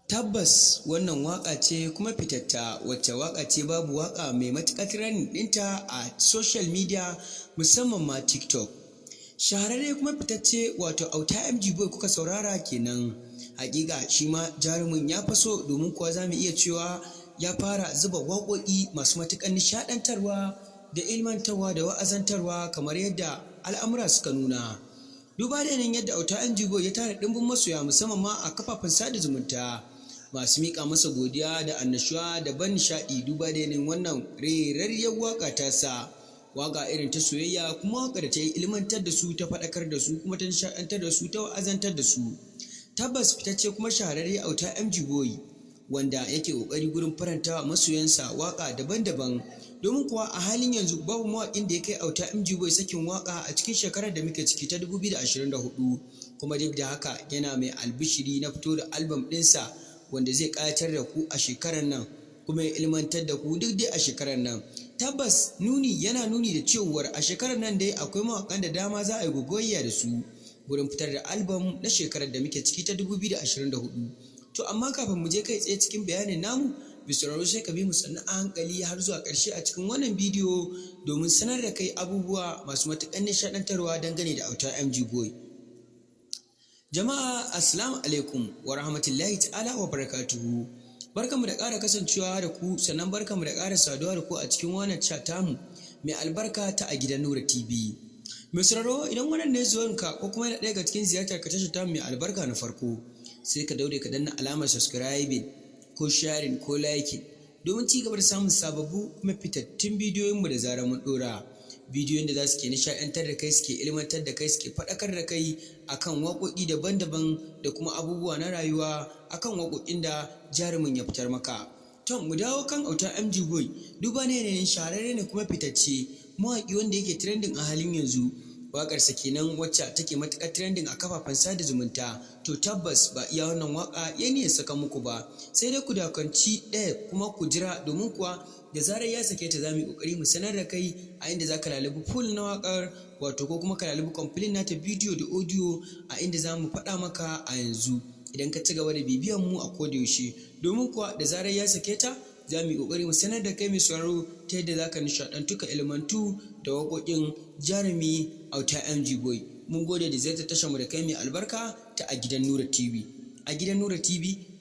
Tabbas wannan waƙa ce kuma fitatta, wacce waƙa ce babu waƙa mai matuƙar trending ɗinta a social media musamman ma TikTok. Shahararre kuma fitacce wato Auta MG Boy kuka saurara kenan. Hakika shi ma jarumin ya faso, domin kuwa za mu iya cewa ya fara zuba waƙoƙi masu matuƙar nishaɗantarwa da ilmantarwa da wa'azantarwa kamar yadda al'amura suka nuna. Duba da yanayin yadda Auta MG Boy ya tara ɗimbin masoya musamman ma a kafafen sada zumunta masu miƙa masa godiya da annashuwa da ban nishaɗi, duba da yanayin wannan rerarriyar waƙa ta sa, waƙa irin ta soyayya, kuma waƙa da ta yi ilmantar da su, ta faɗakar da su, kuma ta nishaɗantar da su, ta wa'azantar da su. Tabbas fitacce kuma shahararre Auta MG Boy, wanda yake ƙoƙari gurin faranta wa masoyansa waƙa daban-daban, domin kuwa a halin yanzu babu mawaƙin da ya kai Auta MG Boy sakin waƙa a cikin shekarar da muke ciki ta 2024, kuma duk da haka yana mai albishiri na fito da albam ɗinsa wanda zai ƙayatar da ku a shekarar nan, kuma ya ilmantar da ku duk dai a shekarar nan. Tabbas yana nuni da cewar a shekarar nan dai akwai mawaƙan da dama za a yi gogayya da su wurin fitar da albam na shekarar da muke ciki ta 2024. To amma kafin mu je kai tsaye cikin bayanin namu, bisararru sai ka bi mu sannu a hankali har zuwa ƙarshe a cikin wannan bidiyo domin sanar da kai abubuwa masu matuƙar nishaɗantarwa dangane da Auta MG Boy. Jama'a assalamu alaikum wa rahmatullahi ta'ala wa barakatuhu. Barkanmu da ƙara kasancewa da ku, sannan barkanmu da ƙara saduwa da ku a cikin wannan chat tamu mai albarka ta a gidan Nura TV. Mai sauraro, idan wannan ne zuwanka ko kuma yana ɗaya daga cikin ziyartar ka tashar tamu mai albarka na farko, sai ka daure ka danna alamar subscribing ko sharing ko liking domin ci gaba da samun sababbu kuma fitattun bidiyoyinmu da zarar mun ɗora. Bidiyon da za su ke nishaɗantar da kai, suke ilmantar da kai, suke faɗakar da kai akan waƙoƙi daban-daban da kuma abubuwa na rayuwa akan waƙoƙin da jarumin ya fitar maka. To mu dawo kan Auta MG Boy, duba ne yanayin shahararre ne kuma fitacce mawaƙi wanda yake trending a halin yanzu. Waƙarsa kenan wacce take matuƙar trending a kafafen sada zumunta. To tabbas ba iya wannan waƙa ya ne ya saka muku ba, sai dai ku dakanci ɗaya kuma ku jira, domin kuwa da zarar ya sake ta za mu yi ƙoƙari mu sanar da kai a inda za ka lalubi full na waƙar, wato ko kuma ka lalubi complete nata bidiyo da audio a inda za mu faɗa maka a yanzu, idan ka ci gaba da bibiyan mu a kodayaushe, domin kuwa da zarar ya sake ta za mu yi ƙoƙari mu sanar da kai mai sauraro ta yadda za ka nishaɗantu ka ilmantu da waƙoƙin jarumi Auta MG Boy. Mun gode da ziyartar tashar mu da kai mai albarka ta a gidan Nura TV. A gidan Nura TV ta